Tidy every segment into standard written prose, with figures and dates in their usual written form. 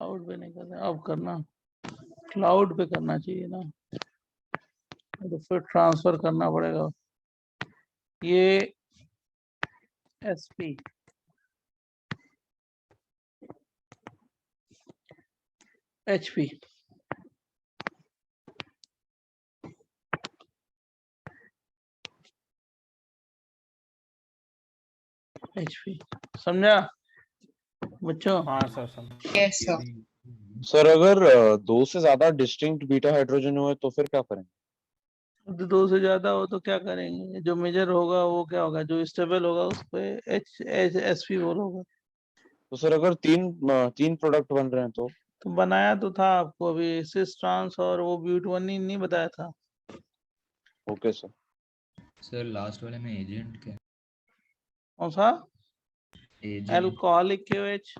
Cloud पे नहीं करना, अब करना क्लाउड पे करना चाहिए ना, तो फिर ट्रांसफर करना पड़ेगा। ये एसपी एचपी एचपी, समझा बच्चों? हाँ सर समझ। Yes sir. सर अगर दो से ज्यादा डिस्टिंक्ट बीटा हाइड्रोजन हुए तो फिर क्या करें? तो दो से ज्यादा हो तो क्या करेंगे? जो मेजर होगा वो क्या होगा, जो स्टेबल होगा उस पे एसपी बोलोगे। तो सर अगर तीन प्रोडक्ट बन रहे हैं तो बनाया तो था आपको अभी, सिस ट्रांस और वो ब्यूटवनिन नहीं बताया था? Okay sir. सर लास्ट वाले में एजेंट क्या? कौन सा? एजेंट अल्कोहलिक केवेज,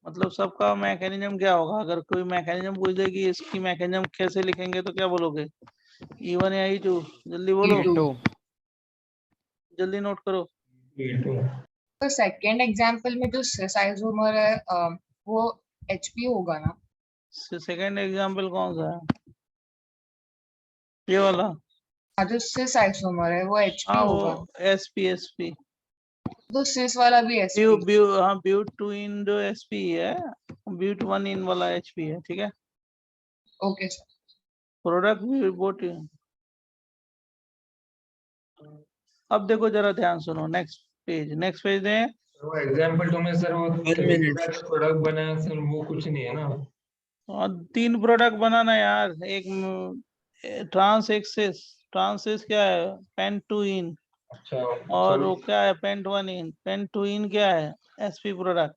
मतलब सबका मैकेनिज्म क्या होगा? अगर कोई मैकेनिज्म पूछ दे कि इसकी मैकेनिज्म कैसे लिखेंगे तो क्या बोलोगे? E1 या E2? जल्दी बोलो, E2 जल्दी नोट करो। तो सेकंड एग्जांपल में जो साइजोमर है वो एचपी होगा ना? सेकंड एग्जांपल कौन सा है? ये वाला? हाँ, जो सिस आइसोमर है वो एचपी हाँ होगा। वो एसपी तो सिस वाला भी एचपी। हाँ ब्यूट 2 इन जो एसपी है, ब्यूट 1 इन वाला एचपी है, ठीक है। Okay sir. Product boat. अब देखो जरा ध्यान सुनो, नेक्स्ट पेज दें। वो एग्जाम्पल तो में सर वो प्रोडक्ट बनाया सर, वो कुछ नहीं है ना। और 3 प्रोडक्ट बनाना यार, एक ट्रांस एक सिस। ट्रांस सिस क्या है? पेन 2 इन। अच्छा और सर। वो क्या है? पेन 1 इन। पेन 2 इन क्या है? SP product.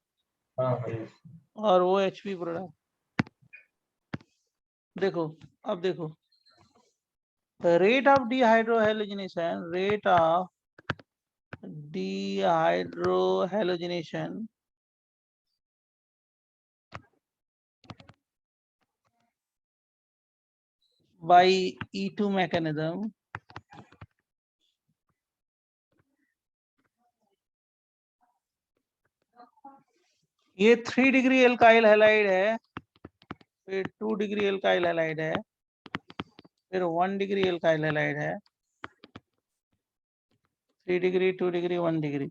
हाँ भाई। और वो एचपी प्रोडक्ट। देखो, अब देखो, rate of dehydrohalogenation, rate of dehydrohalogenation by E2 mechanism ये 3 डिग्री एल्काइल हैलाइड है, फिर 2 डिग्री एल्काइल हैलाइड है, फिर 1 डिग्री एल्काइल हैलाइड है, 3 डिग्री 2 डिग्री 1 डिग्री।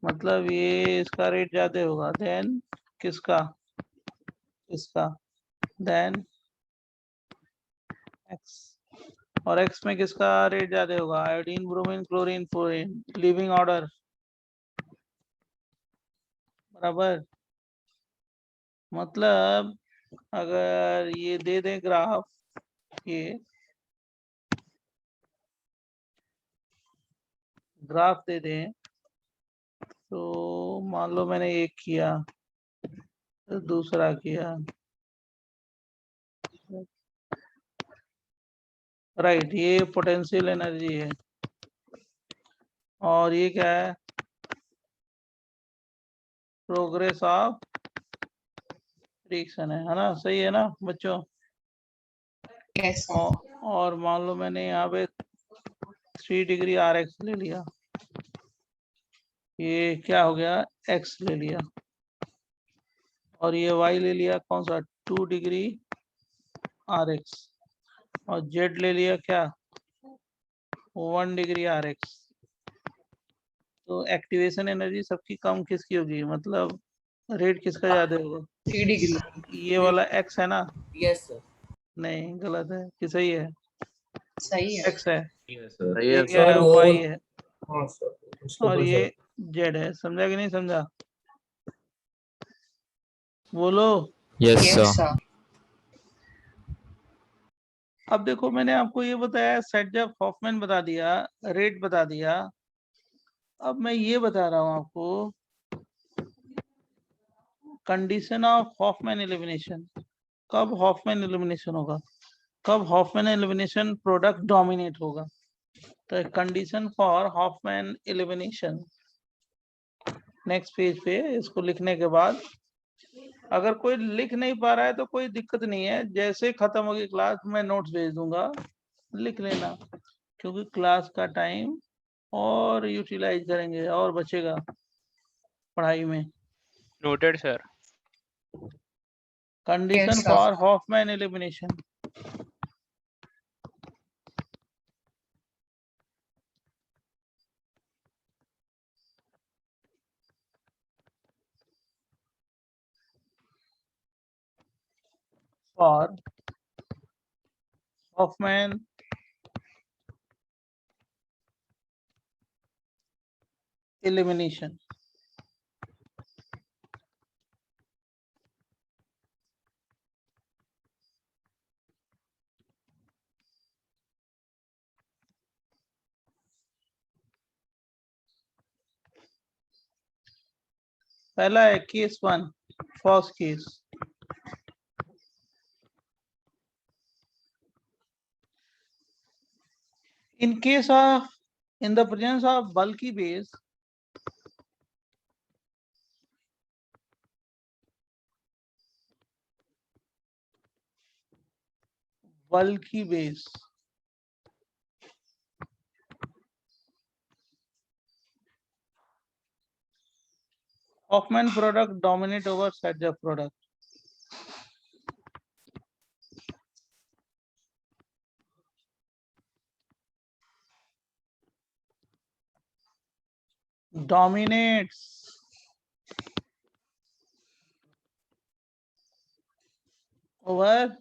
मतलब ये इसका रेट ज्यादा होगा देन किसका? इसका। Then x. और एक्स में किसका रेट ज्यादा होगा? Iodine, bromine, chlorine, fluorine, leaving order बराबर। मतलब अगर ये दे दें ग्राफ, ये ग्राफ दे दें, तो मान लो मैंने एक किया, तो दूसरा किया, राइट, ये पोटेंशियल एनर्जी है। और ये क्या है? प्रोग्रेस ऑफ रिएक्शन है ना? सही है ना बच्चों? Yes sir. और मान लो मैंने यहाँ पे 3 डिग्री आर एक्स ले लिया, ये क्या हो गया? एक्स ले लिया। और ये वाई ले लिया, कौन सा? 2 डिग्री आर एक्स। और जेड ले लिया क्या? 1 डिग्री आर एक्स। तो एक्टिवेशन एनर्जी सबकी कम किसकी होगी? मतलब रेट किसका ज्यादा होगा? 3 डिग्री। ये वाला एक्स है ना? Yes sir. नहीं, गलत है कि सही है? सही है। एक्स है। सही ये है क्या सर। है? वाई है। हाँ सर उसको और तो ये जेड है। समझा कि नहीं समझा? बोलो। Yes yes sir. सर। अब देखो, मैंने आपको ये बताया, सेटजअप हॉफमैन बता दिया, रेट बता दिया। अब मैं ये बता रहा हूं आपको कंडीशन ऑफ हॉफमैन एलिमिनेशन। कब हॉफमैन एलिमिनेशन होगा? कब हॉफमैन एलिमिनेशन प्रोडक्ट डोमिनेट होगा? तो condition for Hofmann elimination, next page पे इसको लिखने के बाद, अगर कोई लिख नहीं पा रहा है तो कोई दिक्कत नहीं है, जैसे खत्म होगी क्लास मैं नोट्स भेज दूंगा, लिख लेना, क्योंकि क्लास का टाइम और यूटिलाइज करेंगे और बचेगा। पढ़ाई में। Noted, sir. Condition Yes, sir. For Hofmann elimination. for Hoffman elimination. पहला है case 1, first case. In case of, in the presence of bulky base, Hoffman product dominate over Sadja product. Dominates over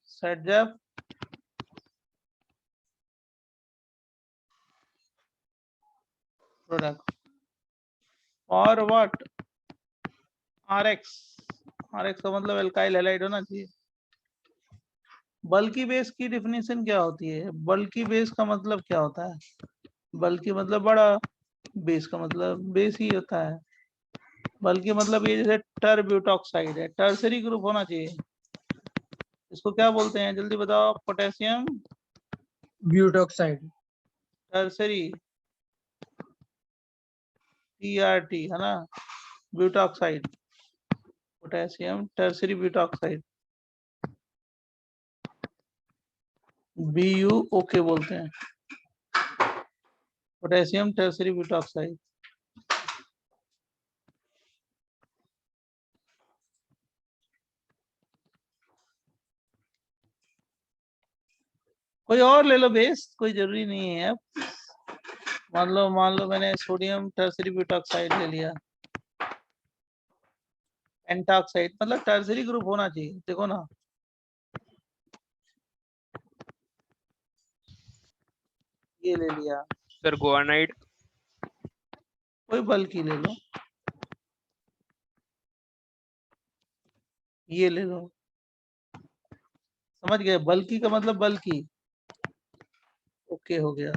Sadja product. और what? RX का मतलब alkyl halide होना चाहिए। बल्की base की definition क्या होती है? बल्की बेस का मतलब क्या होता है? बल्की मतलब बड़ा, बेस का मतलब बेस ही होता है। बल्कि मतलब ये जैसे टरब्यूटॉक्साइड है, टर्सरी ग्रुप होना चाहिए। इसको क्या बोलते हैं जल्दी बताओ? Potassium butoxide. टर्सरी, TRT है ना, butoxide, potassium tertiary butoxide, BuOK बोलते हैं, पोटेशियम टर्सरी ब्यूटॉक्साइड। कोई और ले लो बेस, कोई जरूरी नहीं है। मान लो मैंने सोडियम टर्सरी ब्यूटॉक्साइड ले लिया, पेंटॉक्साइड, मतलब टर्सरी ग्रुप होना चाहिए। देखो ना, ये ले लिया, Sir, guanide. कोई बल्कि ले लो, ये ले लो, समझ गए? बल्कि का मतलब बल्कि, ओके हो गया।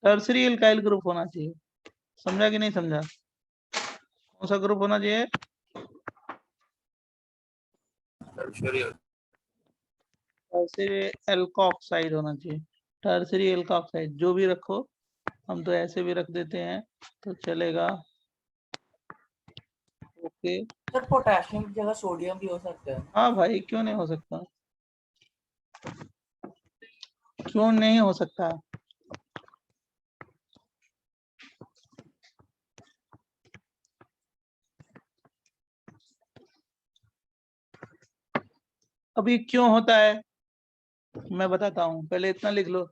टर्सरी एल्काइल ग्रुप होना चाहिए, समझा कि नहीं समझा? कौन सा ग्रुप होना चाहिए? टर्सरी एल्कोक्साइड होना चाहिए, टर्सरी एल्कोक्साइड। जो भी रखो, हम तो ऐसे भी रख देते हैं तो चलेगा। ओके, सर पोटेशियम की जगह सोडियम भी हो सकता है। हाँ भाई, क्यों नहीं हो सकता? क्यों नहीं हो सकता? अभी क्यों होता है मैं बताता हूँ, पहले इतना लिख लो।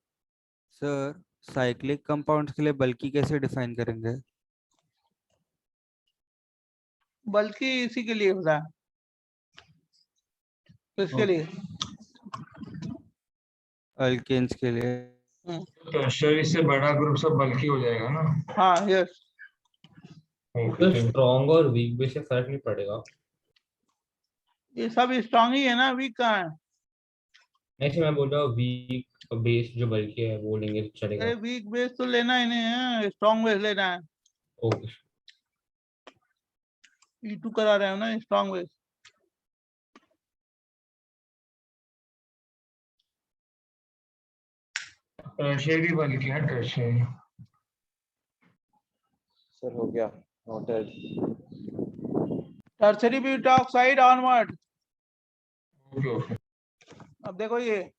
सर साइक्लिक कंपाउंड्स के लिए बल्कि कैसे डिफाइन करेंगे? बल्कि इसी के लिए होता है, किसके लिए? अल्केन्स के लिए। टर्शियरी से बड़ा ग्रुप सब बल्कि हो जाएगा ना। हाँ, यस। ओके। स्ट्रॉन्ग और वीक बेस से फर्क नहीं पड़ेगा। ये सब स्ट्रांग ही है ना, वीक कहाँ है? ऐसे मैं बोल रहा हूँ वीक बेस जो बल्कि है वो लेंगे तो चलेगा। अरे वीक बेस तो लेना ही नहीं है, स्ट्रांग बेस लेना है। ओके। E2 करा रहे हो ना, स्ट्रांग बेस। टर्शियरी बल्कि है, टर्शियरी। सर हो गया noted. Tertiary butoxide onward. Okay okay. अब देखो, ये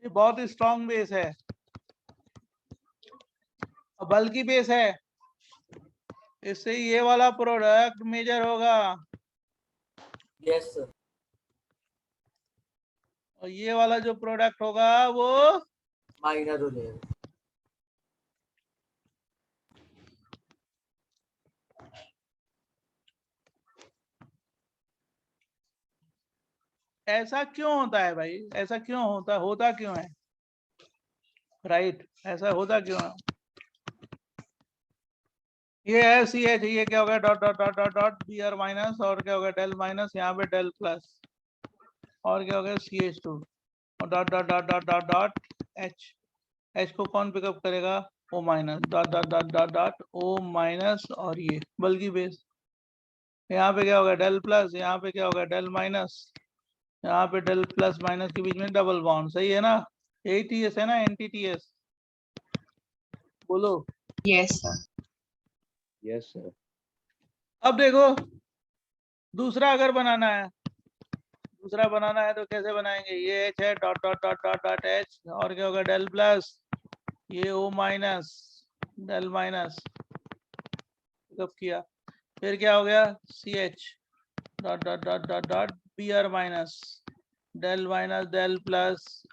ये बहुत ही स्ट्रॉन्ग बेस है, बल्कि बेस है, इससे ये वाला प्रोडक्ट मेजर होगा यस सर। और ये वाला जो प्रोडक्ट होगा वो माइनर हो जाएगा। ऐसा क्यों होता है भाई, ऐसा क्यों होता क्यों है, राइट ऐसा होता क्यों है? ये है सी एच, ये क्या होगा dot dot dot dot dot B R minus और क्या होगा डेल माइनस, यहाँ पे डेल प्लस और क्या होगा सी एच टू और dot dot dot dot dot dot H, H को कौन पिकअप करेगा O minus dot dot dot dot dot O minus और ये बल्कि बेस, यहाँ पे क्या होगा डेल प्लस, यहाँ पे क्या होगा डेल माइनस, यहाँ पे डेल प्लस माइनस के बीच में डबल बॉन्ड, सही है ना? यही टीएस है ना, एनटीटीएस बोलो। Yes, sir. Yes sir. अब देखो दूसरा अगर बनाना है, दूसरा बनाना है तो कैसे बनाएंगे, ये एच है dot dot dot dot dot H और क्या होगा डेल प्लस, ये O minus del minus pickup किया, फिर क्या हो गया C H dot dot dot dot dot B R minus del minus del plus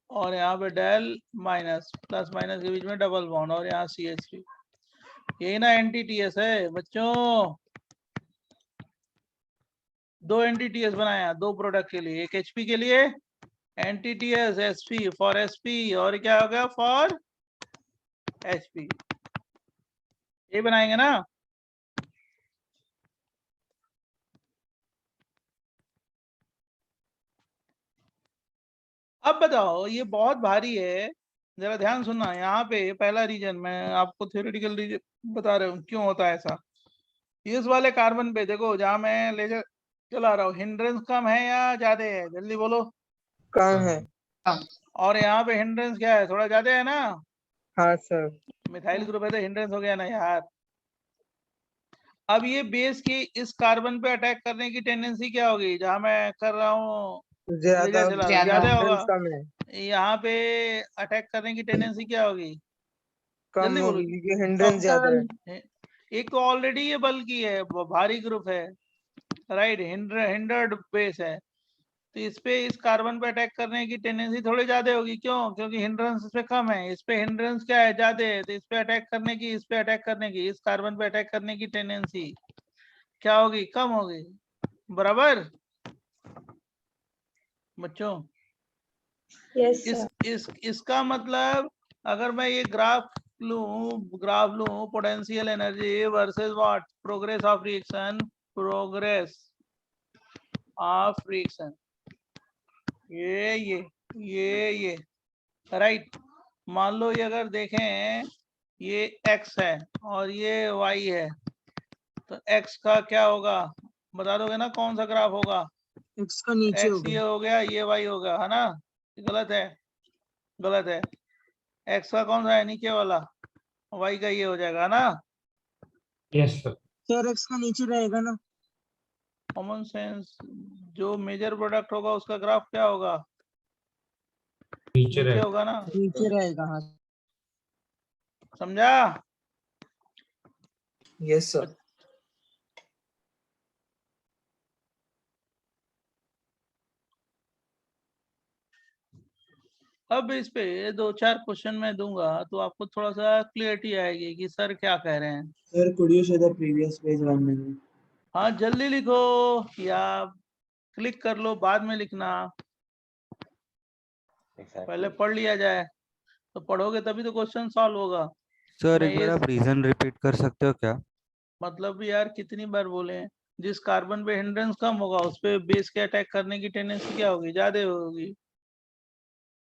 और यहाँ पे डेल माइनस प्लस माइनस के बीच में डबल बॉन्ड और यहाँ सी एच थ्री, यही ना एनटीटीएस है बच्चों। दो एनटीटीएस बनाया दो प्रोडक्ट के लिए, एक एचपी के लिए एनटीटीएस एसपी फॉर एसपी और क्या हो गया फॉर एचपी, ये बनाएंगे ना। अब बताओ ये बहुत भारी है, जरा ध्यान सुनना, यहाँ पे पहला रीजन मैं आपको थ्योरेटिकल रीजन बता रहा हूँ क्यों होता है ऐसा। इस वाले कार्बन पे देखो जहाँ मैं लेजर चला रहा हूँ, हिंड्रेंस कम है या ज्यादा है, जल्दी बोलो। कम है। और यहाँ पे हिंड्रेंस क्या है, थोड़ा ज्यादा है ना, हाँ सर। मिथाइल ग्रुप है तो हिंड्रेंस हो गया ना यार। अब ये बेस की इस कार्बन पे अटैक करने की टेंडेंसी क्या होगी, जहाँ मैं कर रहा हूँ ज्यादा लेजर चला रहा हूँ, ज्यादा। ज्यादा hindrance होगा, कम है। यहाँ पे अटैक करने की टेंडेंसी क्या होगी, कम जल्दी बोलो। होगी क्योंकि हिंड्रेंस ज्यादा है। एक तो ऑलरेडी ये बल्कि है, भारी ग्रुप है, राइट हिंडर्ड बेस है, तो इस पे इस कार्बन पे अटैक करने की टेंडेंसी थोड़ी ज्यादा होगी, क्यों, क्योंकि हिंड्रेंस इस पे कम है, इस पे हिंड्रेंस क्या है ज्यादा है, तो इस पे अटैक करने की, इस पे अटैक करने की, इस कार्बन पे अटैक करने की टेंडेंसी क्या होगी, कम होगी, बराबर बच्चों। इसका मतलब अगर मैं ये ग्राफ लूं potential energy versus what progress of reaction, progress of reaction, ये राइट। मान लो ये अगर देखें ये x है और ये y है, तो x का क्या होगा बता दोगे ना, कौन सा ग्राफ होगा, एक्स का नीचे x ये हो गया ये y हो गया है ना, गलत है, गलत है, x का कौन सा है नीचे वाला, y का ये हो जाएगा ना। Yes sir. सर एक्स का नीचे रहेगा ना। कॉमन सेंस, जो मेजर प्रोडक्ट होगा उसका ग्राफ क्या होगा, नीचे नीचे रहेगा। होगा ना, नीचे रहेगा। हाँ समझा। Yes sir. अब इस पे दो चार क्वेश्चन मैं दूंगा तो आपको थोड़ा सा क्लियरिटी आएगी कि सर क्या कह रहे हैं। Sir could you show the previous page 1 minute? हाँ जल्दी लिखो या क्लिक कर लो, बाद में लिखना, पहले पढ़ लिया जाए, तो पढ़ोगे तभी तो क्वेश्चन सॉल्व होगा। सर मैं एक ये बार आप रीजन रिपीट कर सकते हो क्या? मतलब यार कितनी बार बोले, जिस कार्बन पे हिंड्रेंस कम होगा उस पे बेस के अटैक करने की टेंडेंसी क्या होगी, ज्यादा होगी,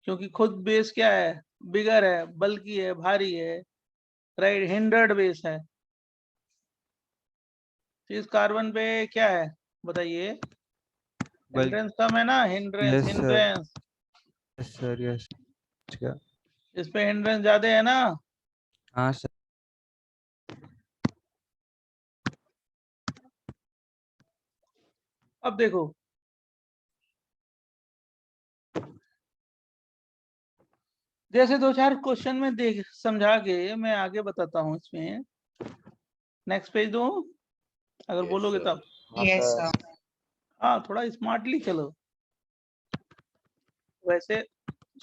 क्योंकि खुद बेस क्या है, बिगर है, बल्कि है, भारी है, राइट हिंडर्ड बेस है। तो इस कार्बन पे क्या है बताइए, बल हिंड्रेंस कम है ना, hindrance yes sir, hindrance, yes sir, yes क्या? इस पे हिंड्रेंस ज्यादा है ना। हाँ सर। अब देखो जैसे दो चार क्वेश्चन में देख समझा के मैं आगे बताता हूँ इसमें। नेक्स्ट पेज दो, अगर बोलोगे तब। Yes, sir. हाँ, थोड़ा स्मार्टली चलो, वैसे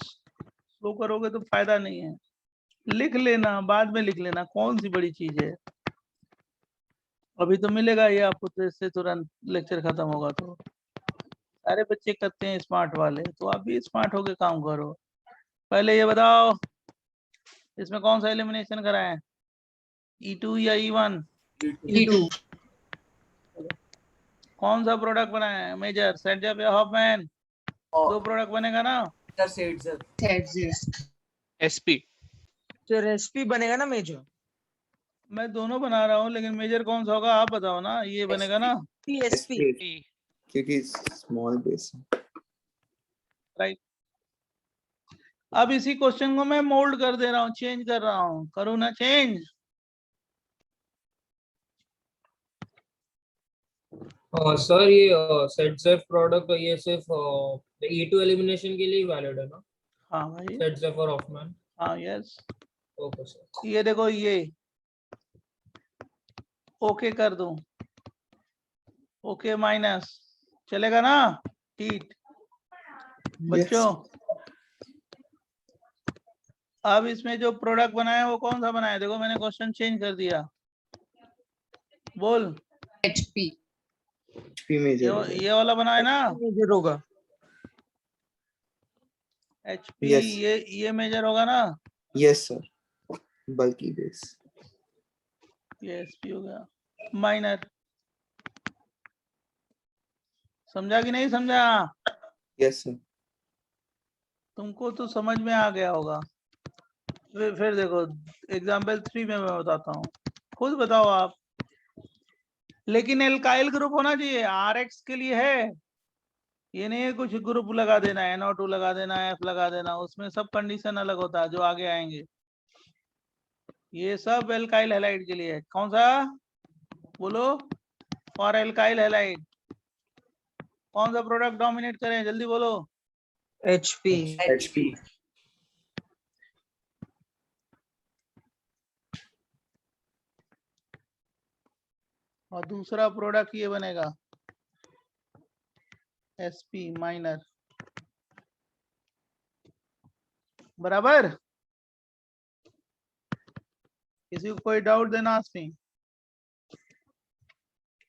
स्लो करोगे तो फायदा नहीं है। लिख लेना, बाद में लिख लेना, कौन सी बड़ी चीज है। अभी तो मिलेगा ये आपको, तो इससे तुरंत लेक्चर खत्म होगा। तो सारे बच्चे करते हैं स्मार्ट वाले, तो आप भी स्मार्ट होके काम करो। पहले ये बताओ, इसमें कौन सा एलिमिनेशन कराएं, E2 या E1? E2. कौन सा प्रोडक्ट बनाए, मेजर, सेटअप या हॉफमैन? दो प्रोडक्ट बनेगा ना। Heads, yes. SP. तो रेसिपी बनेगा ना मेजर? मैं दोनों बना रहा हूँ, लेकिन मेजर कौन सा होगा आप बताओ ना। ये बनेगा ना, पीएसपी, P. क्योंकि स्मॉल बेस। राइट। अब इसी क्वेश्चन को मैं मोल्ड कर दे रहा हूँ, चेंज कर रहा हूँ, करूँ ना चेंज? सर ये सेट सेफ प्रोडक्ट ये सिर्फ E2 एलिमिनेशन के लिए वैलिड है ना? हाँ भाई, सेट सेफ और ऑफमैन। हाँ यस। Okay sir. ये देखो, ये ओके कर दूं, ओके माइनस चलेगा ना? टीट बच्चों, अब इसमें जो प्रोडक्ट बनाया वो कौन सा बनाया? देखो मैंने क्वेश्चन चेंज कर दिया, बोल। HP. ये वाला बनाया ना, मेजर होगा। HP। Yes. ये मेजर होगा ना? यस सर, बल्कि बेस। ये SP हो गया। माइनर, समझा कि नहीं समझा? Yes sir. तुमको तो समझ में आ गया होगा। फिर देखो एग्जाम्पल 3 में मैं बताता हूँ, खुद बताओ आप। लेकिन एल्काइल ग्रुप होना चाहिए, RX के लिए है। ये नहीं है कुछ ग्रुप लगा देना, NO2 लगा देना, F लगा देना, उसमें सब कंडीशन अलग होता है जो आगे आएंगे। ये सब एल्काइल हैलाइड के लिए है। कौन सा बोलो? फॉर एल्काइल हैलाइड कौन सा प्रोडक्ट डोमिनेट करें, जल्दी बोलो। एचपी। और दूसरा प्रोडक्ट ये बनेगा SP माइनर, बराबर। किसी को कोई डाउट देना आसमी?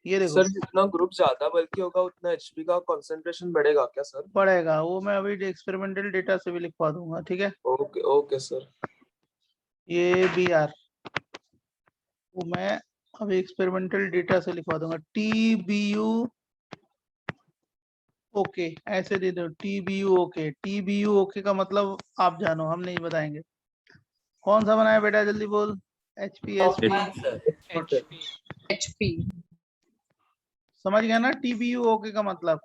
ये देखो सर जितना ग्रुप ज्यादा बल्कि होगा उतना एचपी का कंसंट्रेशन बढ़ेगा क्या सर? बढ़ेगा, वो मैं अभी एक्सपेरिमेंटल डेटा से भी लिखवा दूंगा, ठीक है। Okay okay sir. ये BR वो मैं अभी एक्सपेरिमेंटल डेटा से लिखवा दूंगा। TBU ओके, ऐसे दे दो, TBU ओके। TBU ओके का मतलब आप जानो, हम नहीं बताएंगे। कौन सा बनाया बेटा, जल्दी बोल। HP SP HP. HP. समझ गया ना? TBU ओके का मतलब?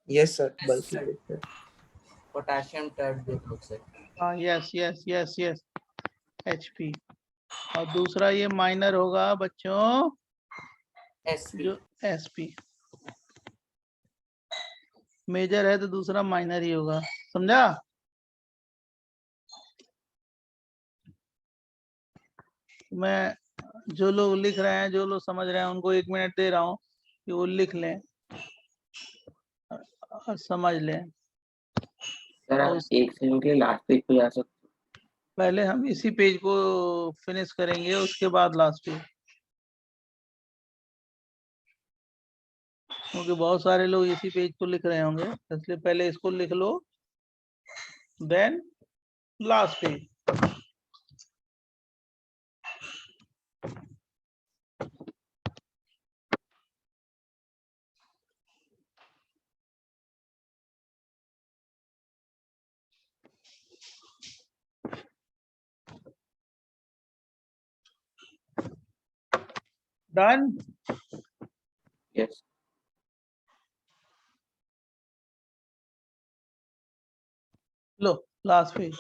यस सर, बल्कि बेस। Potassium tert. हाँ yes yes yes yes, HP। और दूसरा ये माइनर होगा बच्चों, जो SP। मेजर है तो दूसरा माइनर ही होगा, समझा? मैं जो लोग लिख रहे हैं, जो लोग समझ रहे हैं, उनको 1 मिनट दे रहा हूँ कि वो लिख लें और समझ लें। सर आप एक सेकंड के लिए लास्ट पेज पे जा सकते। पहले हम इसी पेज को फिनिश करेंगे, उसके बाद लास्ट पेज, क्योंकि बहुत सारे लोग इसी पेज को लिख रहे होंगे, इसलिए पहले इसको लिख लो, then last page. Done? Yes. लो last page.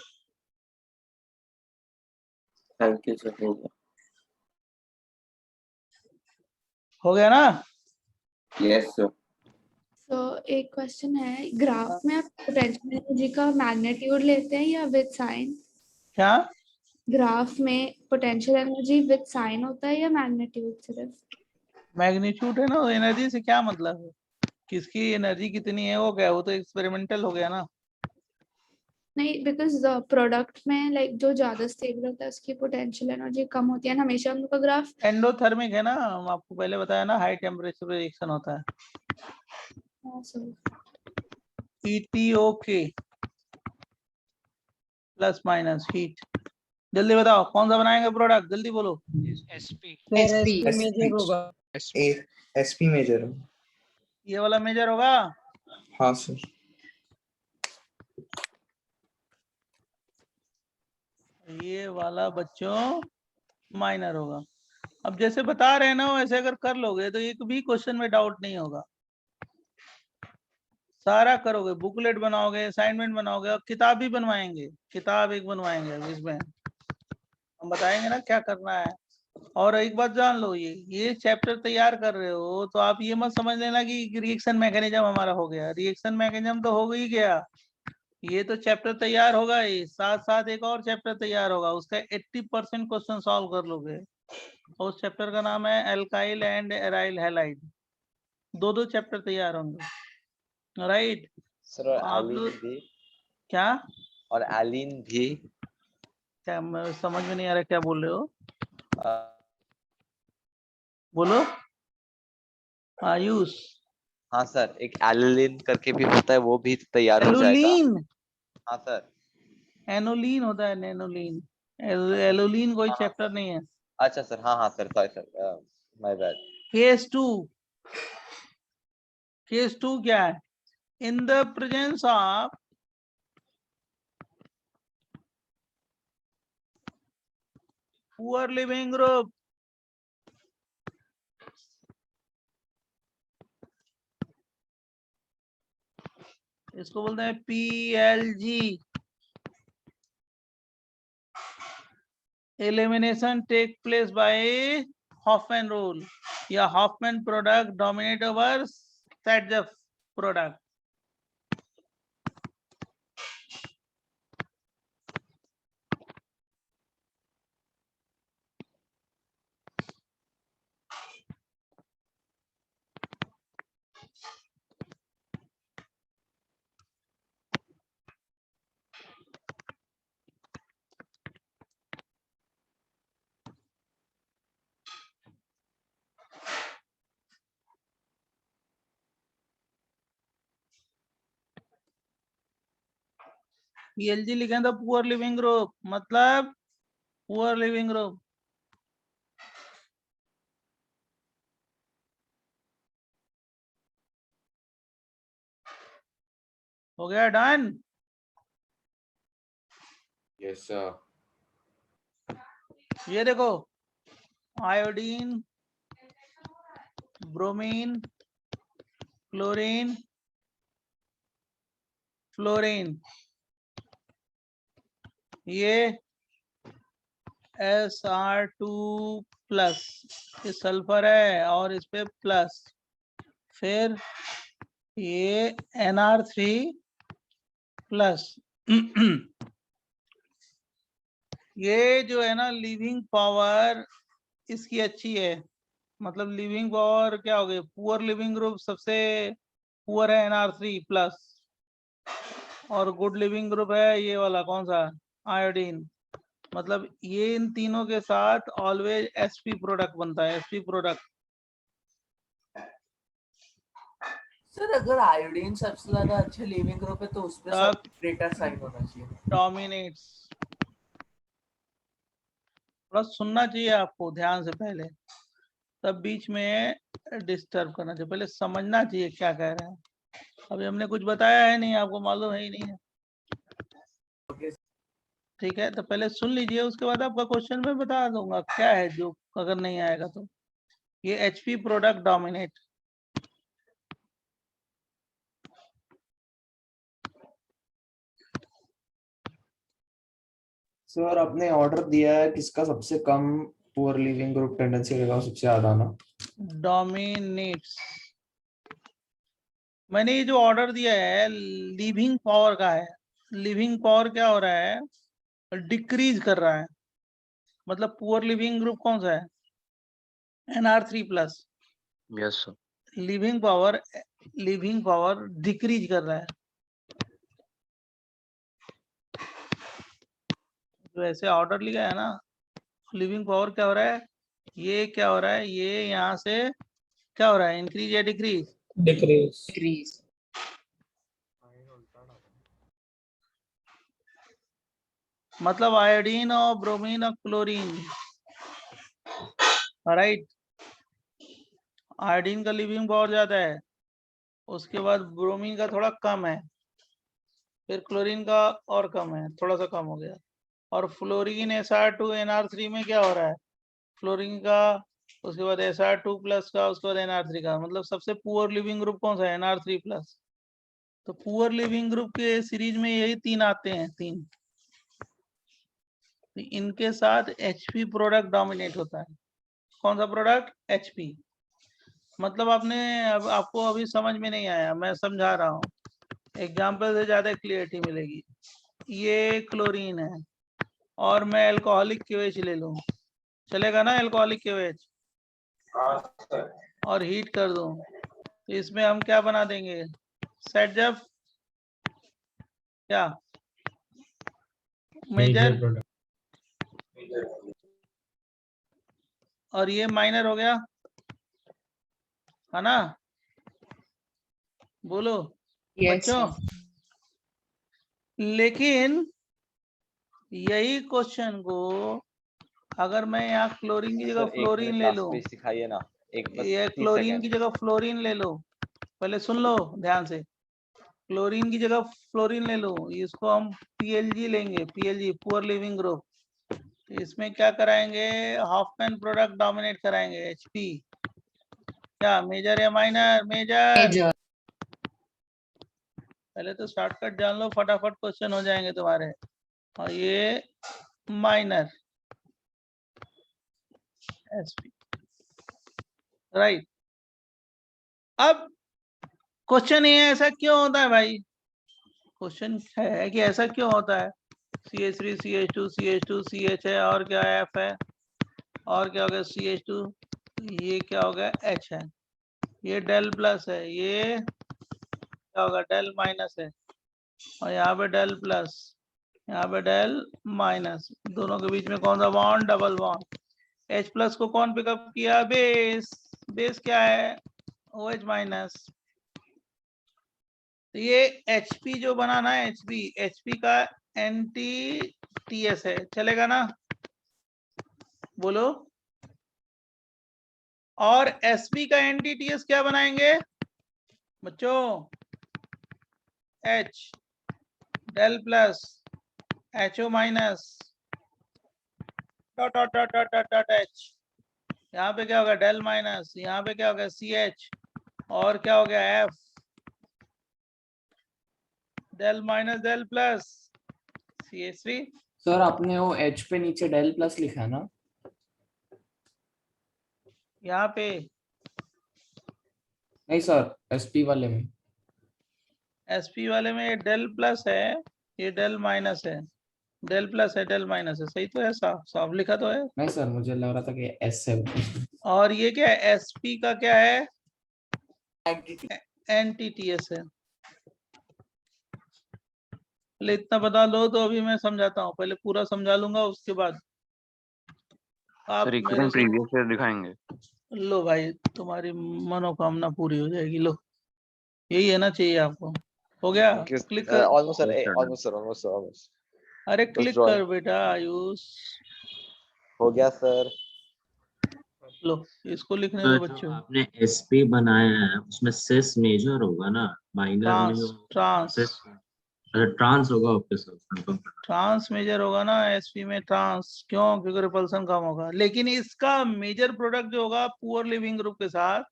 Thank you sir, हो गया। हो गया ना? Yes sir. तो एक क्वेश्चन है, ग्राफ में आप पोटेंशियल एनर्जी का मैग्नीट्यूड लेते हैं या विद साइन? क्या ग्राफ में पोटेंशियल एनर्जी विद साइन होता है या मैग्नीट्यूड सिर्फ? मैग्नीट्यूड है ना, एनर्जी से क्या मतलब है, किसकी एनर्जी कितनी है वो क्या, वो तो एक्सपेरिमेंटल हो गया ना। नहीं, बिकॉज प्रोडक्ट में लाइक जो ज्यादा स्टेबल होता है उसकी पोटेंशियल एनर्जी कम होती है, हमेशा हम लोग का ग्राफ। एंडोथर्मिक है ना, हम आपको पहले बताया ना, हाई टेम्परेचर रिएक्शन होता है। ETOK plus minus heat. जल्दी बताओ कौन सा बनाएंगे प्रोडक्ट, जल्दी बोलो। SP. SP. मेजर होगा। SP. SP major. ये वाला मेजर होगा। हाँ सर। ये वाला बच्चों माइनर होगा। अब जैसे बता रहे हैं ना वैसे अगर कर लोगे तो एक भी क्वेश्चन में डाउट नहीं होगा, सारा करोगे, बुकलेट बनाओगे, असाइनमेंट बनाओगे, और किताब भी बनवाएंगे, किताब एक बनवाएंगे इसमें हम बताएंगे ना क्या करना है। और एक बात जान लो, ये चैप्टर तैयार कर रहे हो तो आप ये मत समझ लेना कि रिएक्शन मैकेनिज्म हमारा हो गया, रिएक्शन मैकेनिज्म तो हो ही गया, ये तो चैप्टर तैयार होगा ही, साथ साथ एक और चैप्टर तैयार होगा, उसका 80% क्वेश्चन सॉल्व कर लोगे। और उस चैप्टर का नाम है एल्काइल एंड एराइल हैलाइड, दो चैप्टर तैयार होंगे, राइट। सर और आप एलिन लोग भी, क्या और एलिन भी क्या मैं समझ में नहीं आ रहा क्या बोल रहे हो, अ, बोलो आयुष। हाँ सर, एक एलिन करके भी होता है, वो भी तैयार हो जाएगा। एलुलीन, हाँ सर। एनोलीन होता है, एनोलीन, एलुलीन कोई हाँ हाँ चैप्टर सर। नहीं है। अच्छा सर, हाँ हाँ sir, sorry sir, my bad. Case two, case two क्या है, in the presence of poor living group, इसको बोलते हैं PLG, elimination take place by Hoffmann rule, या Hoffmann product dominate over Sadgeff product. PLG लिखे तो पुअर लिविंग ग्रुप, मतलब poor living group. हो गया डन। Yes sir. ये देखो, आयोडीन, ब्रोमीन, क्लोरीन, फ्लोरीन, ये SR2 प्लस, ये सल्फर है और इस पे प्लस, फिर ये NR3 प्लस। ये जो है ना लिविंग पावर इसकी अच्छी है, मतलब लिविंग पावर क्या हो गई, पुअर लिविंग ग्रुप सबसे पुअर है NR3 प्लस, और गुड लिविंग ग्रुप है ये वाला कौन सा, आयोडीन। मतलब ये इन तीनों के साथ ऑलवेज SP प्रोडक्ट बनता है, SP प्रोडक्ट। सर अगर आयोडीन सबसे ज्यादा अच्छा लिविंग ग्रुप है तो उसमें सब ग्रेटर साइन होना चाहिए। डोमिनेट्स, थोड़ा सुनना चाहिए आपको ध्यान से पहले, तब बीच में डिस्टर्ब करना चाहिए, पहले समझना चाहिए क्या कह रहे हैं। अभी हमने कुछ बताया है नहीं, आपको मालूम है ही नहीं है, ठीक है, तो पहले सुन लीजिए, उसके बाद आपका क्वेश्चन में बता दूंगा क्या है, जो अगर नहीं आएगा तो। ये HP प्रोडक्ट डोमिनेट, सर आपने ऑर्डर दिया है, किसका सबसे कम पुअर लिविंग ग्रुप टेंडेंसी रहेगा, सबसे ज्यादा ना? डोमिनेट्स। मैंने ये जो ऑर्डर दिया है लिविंग पावर का है, लिविंग पावर क्या हो रहा है, डिक्रीज कर रहा है, मतलब पुअर लिविंग ग्रुप कौन सा है? NR3+। Yes sir. Living power decrease कर रहा है। तो ऐसे ऑर्डर लिखा है ना, लिविंग पावर क्या हो रहा है, ये क्या हो रहा है, ये यहाँ से क्या हो रहा है, इंक्रीज या डिक्रीज? डिक्रीज। Decrease. मतलब आयोडीन और ब्रोमीन और क्लोरीन, राइट। आयोडीन का लिविंग पावर ज्यादा है, उसके बाद ब्रोमीन का थोड़ा कम है, फिर क्लोरीन का और कम है, थोड़ा सा कम हो गया। और फ्लोरीन Sr2 NR3 में क्या हो रहा है, फ्लोरीन का, उसके बाद Sr2+ का, उसके बाद NR3 का, मतलब सबसे पुअर लिविंग ग्रुप कौन सा है? NR3+। तो पुअर लिविंग ग्रुप के सीरीज में यही 3 आते हैं, 3। तो इनके साथ HP प्रोडक्ट डोमिनेट होता है। कौन सा प्रोडक्ट? HP। मतलब आपको अभी समझ में नहीं आया, मैं समझा रहा हूँ, एग्जाम्पल से ज्यादा क्लियरिटी मिलेगी। ये क्लोरीन है और मैं अल्कोहलिक KOH ले लूं, चलेगा ना? अल्कोहलिक KOH और हीट कर दूं, तो इसमें हम क्या बना देंगे? सेट जब क्या मेजर, और ये माइनर हो गया, है ना? बोलो Yes, बच्चों। sir. लेकिन यही क्वेश्चन को अगर मैं यहाँ क्लोरीन की जगह सर एक फ्लोरीन मिनट ले लास्ट लूं, पेज सिखाइए ना, एक बस ये 30 क्लोरीन की सेकंड। जगह फ्लोरीन ले लो, पहले सुन लो ध्यान से। क्लोरीन की जगह फ्लोरीन ले लो, इसको हम PLG लेंगे, PLG पुअर लिविंग ग्रुप। तो इसमें क्या कराएंगे? हॉफमैन प्रोडक्ट डोमिनेट कराएंगे, HP। क्या मेजर या माइनर? मेजर। Major. पहले तो शॉर्टकट जान लो, फटाफट क्वेश्चन हो जाएंगे तुम्हारे। और ये माइनर SP, राइट। अब क्वेश्चन ये ऐसा क्यों होता है भाई? क्वेश्चन है कि ऐसा क्यों होता है? CH3 CH2 CH2 CH है, और क्या F है, और क्या हो गया CH2, ये क्या हो गया H है, ये डेल प्लस है, ये क्या होगा डेल माइनस है, और यहाँ पे डेल प्लस, यहाँ पे डेल माइनस। दोनों के बीच में कौन सा बॉन्ड? Double bond. H+ को कौन पिकअप किया? बेस। बेस क्या है? OH minus. तो ये HP जो बनाना है, HP का NTTS है, चलेगा ना? बोलो। और SP का NTTS क्या बनाएंगे बच्चों? H del plus HO minus dot dot dot dot dot H। यहाँ पे क्या होगा? डेल माइनस, यहाँ पे क्या होगा? CH, और क्या हो गया F, del minus del plus CH3। Sir आपने वो H पे नीचे डेल प्लस लिखा है ना? यहाँ पे नहीं सर, SP वाले में। SP वाले में ये डेल प्लस है, ये डेल माइनस है, डेल प्लस है, डेल माइनस है, सही तो है? साफ साफ लिखा तो है। नहीं सर, मुझे लग रहा था कि S है। और ये क्या है? SP का क्या है? एंटिटी। NTTS है। पहले इतना बता लो तो अभी मैं समझाता हूँ, पहले पूरा समझा लूंगा, उसके बाद आप सर मेरे इक्वेशन से प्रीवियस ईयर दिखाएंगे। लो भाई, तुम्हारी मनोकामना पूरी हो जाएगी। लो, यही है ना चाहिए आपको? हो गया? क्लिक कर। Almost sir, Yes, sir, done. Almost sir, almost अरे बस क्लिक ड्राइंग कर बेटा आयुष। हो गया सर। लो, इसको लिखने तो दो जो बच्चों। आपने एसपी बनाया है उसमें सेस मेजर होगा ना, माइनर में ट्रांस सेस, अच्छा ट्रांस होगा। Okay sir, confirm. Trans major होगा ना SP में, ट्रांस। क्यों? क्योंकि रिपल्सन कम होगा। लेकिन इसका मेजर प्रोडक्ट जो होगा पुअर लिविंग ग्रुप के साथ,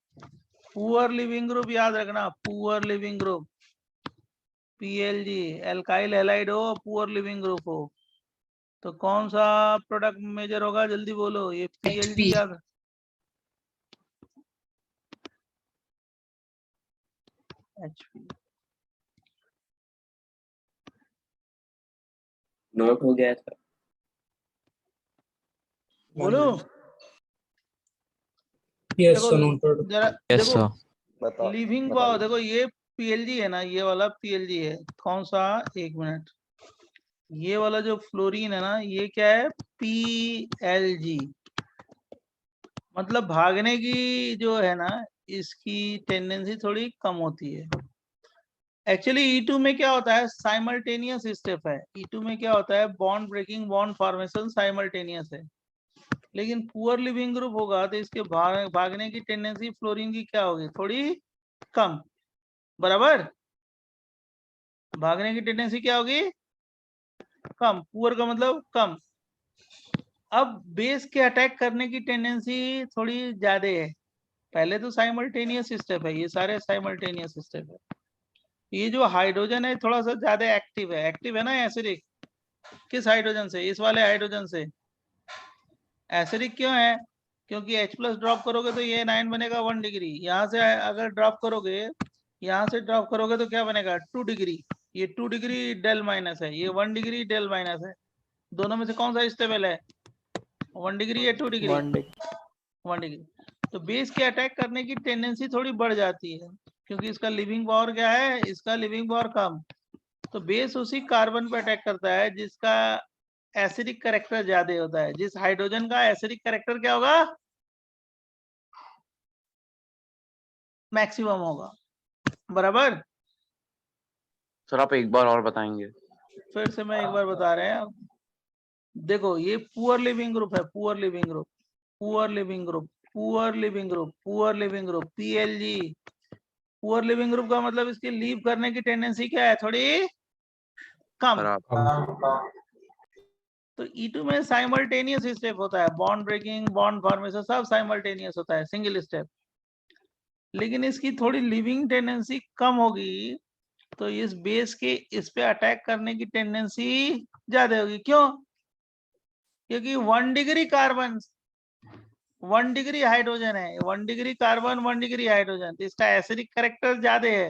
पुअर लिविंग ग्रुप याद रखना, poor living group PLG, alkyl halide हो, पुअर लिविंग ग्रुप हो, तो कौन सा प्रोडक्ट मेजर होगा? जल्दी बोलो। ये PLG HP. याद, HP। नोट हो गया सर। बोलो Yes, देखो sir, noted. जरा यस देखो सर बताओ लिविंग पावर देखो ये पीएलजी है ना, ये वाला पीएलजी है कौन सा, एक मिनट, ये वाला जो फ्लोरीन है ना ये क्या है, पीएलजी, मतलब भागने की जो है ना इसकी टेंडेंसी थोड़ी कम होती है। एक्चुअली E2 में क्या होता है, साइमल्टेनियस स्टेप है। E2 में क्या होता है, bond breaking bond formation simultaneous है, लेकिन पुअर लिविंग ग्रुप होगा तो इसके भागने की टेंडेंसी फ्लोरीन की क्या होगी, थोड़ी कम, बराबर। भागने की टेंडेंसी क्या होगी, कम, पुअर का मतलब कम। अब बेस के अटैक करने की टेंडेंसी थोड़ी ज्यादा है। पहले तो साइमल्टेनियस स्टेप है, ये सारे साइमल्टेनियस स्टेप है। ये जो हाइड्रोजन है थोड़ा सा ज्यादा एक्टिव है ना एसिडिक, किस हाइड्रोजन से, इस वाले हाइड्रोजन से। एसिडिक क्यों है, क्योंकि H+ ड्रॉप करोगे तो ये 9 बनेगा 1 डिग्री, यहाँ से अगर ड्रॉप करोगे, यहाँ से ड्रॉप करोगे तो क्या बनेगा 2 डिग्री, ये 2 डिग्री डेल माइनस है, ये 1 डिग्री डेल माइनस है। दोनों में से कौन सा स्टेबल है, 1 डिग्री या 2 डिग्री, 1 डिग्री। तो बेस के अटैक करने की टेंडेंसी थोड़ी बढ़ जाती है, क्योंकि इसका लिविंग पावर क्या है, इसका लिविंग पावर कम। तो बेस उसी कार्बन पे अटैक करता है जिसका एसिडिक कैरेक्टर ज्यादा होता है। जिस हाइड्रोजन का एसिडिक कैरेक्टर क्या होगा, मैक्सिमम होगा, बराबर। सर आप एक बार और बताएंगे? फिर से मैं एक बार बता रहे हैं, देखो ये पुअर लिविंग ग्रुप है, poor living group, poor living group, poor living group, poor living group, PLG. Poor living group का मतलब इसकी लीव करने की टेंडेंसी क्या है, थोड़ी कम। तो E2 में साइमल्टेनियस स्टेप होता है, बॉन्ड ब्रेकिंग बॉन्ड फॉर्मेशन सब साइमल्टेनियस होता है, सिंगल स्टेप। लेकिन इसकी थोड़ी लिविंग टेंडेंसी कम होगी, तो इस बेस के इस पे अटैक करने की टेंडेंसी ज्यादा होगी। क्यों, क्योंकि 1 डिग्री कार्बन 1 डिग्री हाइड्रोजन है, 1 डिग्री कार्बन 1 डिग्री हाइड्रोजन, तो इसका एसिडिक कैरेक्टर ज्यादा है,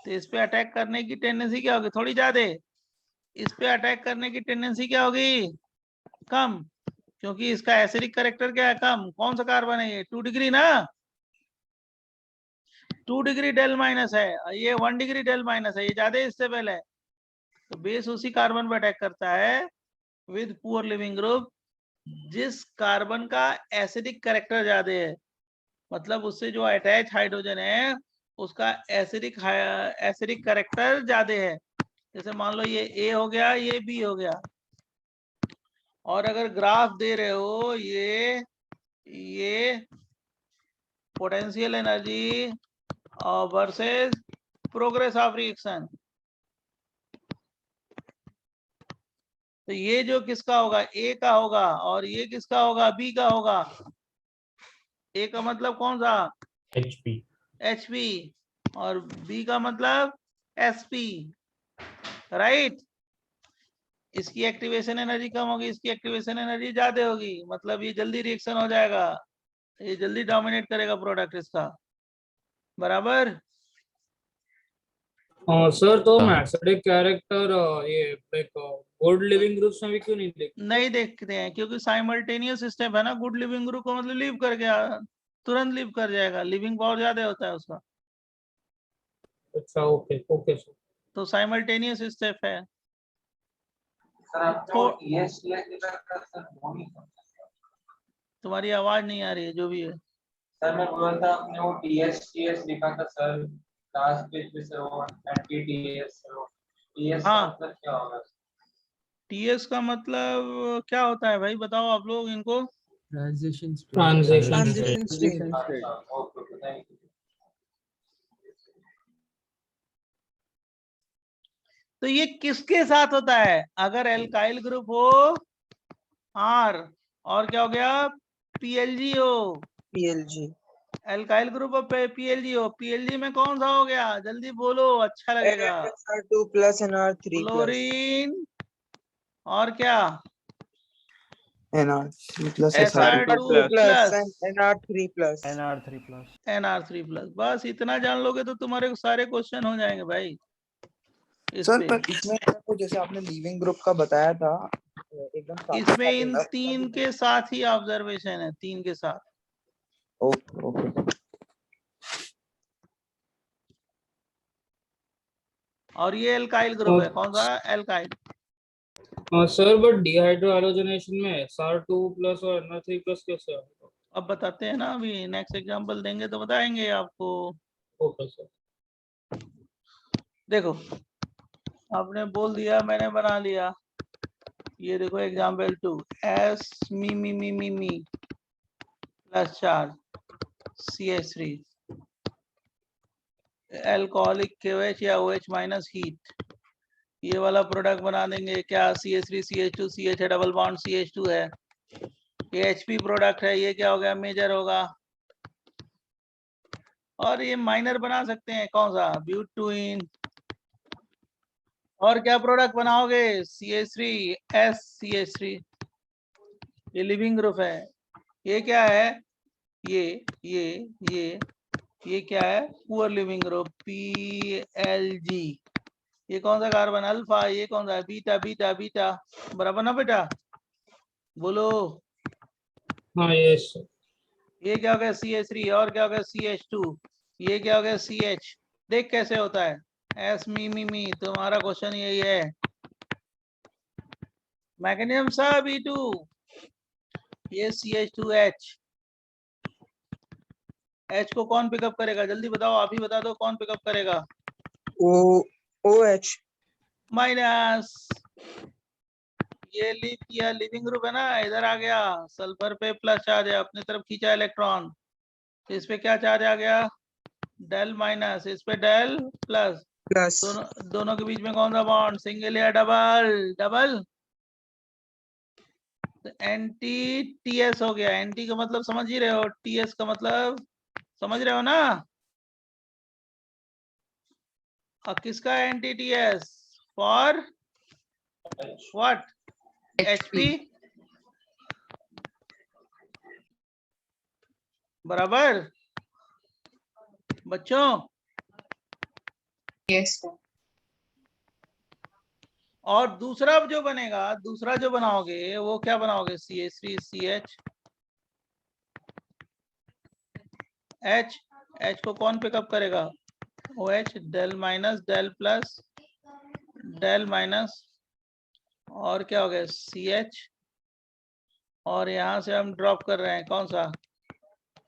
तो इस पे अटैक करने की टेंडेंसी क्या होगी, थोड़ी ज्यादा। इस पे अटैक करने की टेंडेंसी क्या होगी, कम, क्योंकि इसका एसिडिक कैरेक्टर क्या है, कम। कौन सा कार्बन है ये, 2 डिग्री ना, 2 डिग्री डेल माइनस है, ये 1 डिग्री डेल माइनस है, ये ज्यादा स्टेबल है। तो बेस उसी कार्बन पे अटैक करता है विद पुअर लिविंग ग्रुप जिस कार्बन का एसिडिक कैरेक्टर ज्यादा है, मतलब उससे जो अटैच हाइड्रोजन है उसका एसिडिक कैरेक्टर ज्यादा है। जैसे मान लो ये A हो गया, ये B हो गया, और अगर ग्राफ दे रहे हो ये potential energy versus progress of reaction, तो ये जो किसका होगा, A का होगा, और ये किसका होगा, B का होगा। A का मतलब कौन सा, HP, और B का मतलब SP, राइट। इसकी एक्टिवेशन एनर्जी कम होगी, इसकी एक्टिवेशन एनर्जी ज्यादा होगी, मतलब ये जल्दी रिएक्शन हो जाएगा, ये जल्दी डोमिनेट करेगा प्रोडक्ट इसका, बराबर। सर तो एसिडिक कैरेक्टर ये लाइक गुड लिविंग ग्रुप्स में भी क्यों नहीं देखते? नहीं देखते हैं क्योंकि साइमल्टेनियस स्टेप है ना, गुड लिविंग ग्रुप को मतलब लीव कर गया, तुरंत लीव कर जाएगा, लिविंग पावर ज्यादा होता है उसका। अच्छा, ओके ओके सर। तो साइमल्टेनियस स्टेप है। तुम्हारी आवाज नहीं आ रही है, जो भी है। सर मैं बोल रहा था आपने वो TS लिखा था सर लास्ट पेज पे सर, वो एंटी-TS TS हाँ, मतलब क्या होगा? TS का मतलब क्या होता है भाई, बताओ आप लोग इनको। ट्रांजिशन तो ये किसके साथ होता है, अगर एल्काइल ग्रुप हो R, और क्या हो गया PLG हो, एल्काइल ग्रुप ऑफ PLG हो, PLG में कौन सा हो गया, जल्दी बोलो, अच्छा लगेगा। SR2+ NR3+. क्लोरीन, और क्या, NR3+, SR2+ NR3+. NR3+, बस इतना जान लोगे तो तुम्हारे सारे क्वेश्चन हो जाएंगे भाई इस सर पे। पर इसमें तो जैसे आपने लीविंग ग्रुप का बताया था, एक इसमें इन तीन के साथ ही ऑब्जर्वेशन है, तीन के साथ। Okay okay. और ये एल्काइल ग्रुप है, कौन सा? Alkyl. Sir but dehydro halogenation में SR2 प्लस और NR3 प्लस कैसे आएगा? अब बताते हैं ना, अभी नेक्स्ट एग्जांपल देंगे तो बताएंगे आपको। Okay sir. देखो आपने बोल दिया, मैंने बना लिया। ये देखो example 2, S me plus charge CH3 alcoholic KOH या OH माइनस हीट, ये वाला प्रोडक्ट बना देंगे। क्या? CH3 CH2 CH है, डबल बॉन्ड CH2 है, ये HP प्रोडक्ट है, ये क्या हो गया? मेजर होगा। और ये माइनर बना सकते हैं, कौन सा? ब्यूटूइन। और क्या प्रोडक्ट बनाओगे? CH3 SCH3, ये लिविंग ग्रुप है। ये क्या है? ये क्या है? Poor living group PLG। ये कौन सा कार्बन? अल्फा। ये कौन सा है? Beta beta beta. बराबर ना बेटा? बोलो। हाँ यस सर। ये क्या हो गया? CH3। और क्या हो गया? CH2। ये क्या हो गया? CH। देख कैसे होता है। एस मी तुम्हारा क्वेश्चन यही है। मैकेनिज्म सब E2। ये CH2H। H को कौन पिकअप करेगा? जल्दी बताओ, आप ही बता दो, कौन पिकअप करेगा? OH minus. ये लिप किया, लिविंग ग्रुप है ना, इधर आ गया। सल्फर पे प्लस चार्ज है, अपनी तरफ खींचा इलेक्ट्रॉन, तो इस पे क्या चार्ज आ गया? Del minus. इस पे डेल प्लस। प्लस दोनों के बीच में कौन सा बॉन्ड? सिंगल या डबल? डबल। तो एंटी TS हो गया। एंटी का मतलब समझ ही रहे हो, TS का मतलब समझ रहे हो ना? और किसका anti TS? For what? HP। बराबर बच्चों? Yes sir. और दूसरा जो बनेगा, दूसरा जो बनाओगे वो क्या बनाओगे? CH3 CH H को कौन पिकअप करेगा? OH। Del minus del plus del minus, और क्या हो गया? CH। और यहां से हम ड्रॉप कर रहे हैं कौन सा?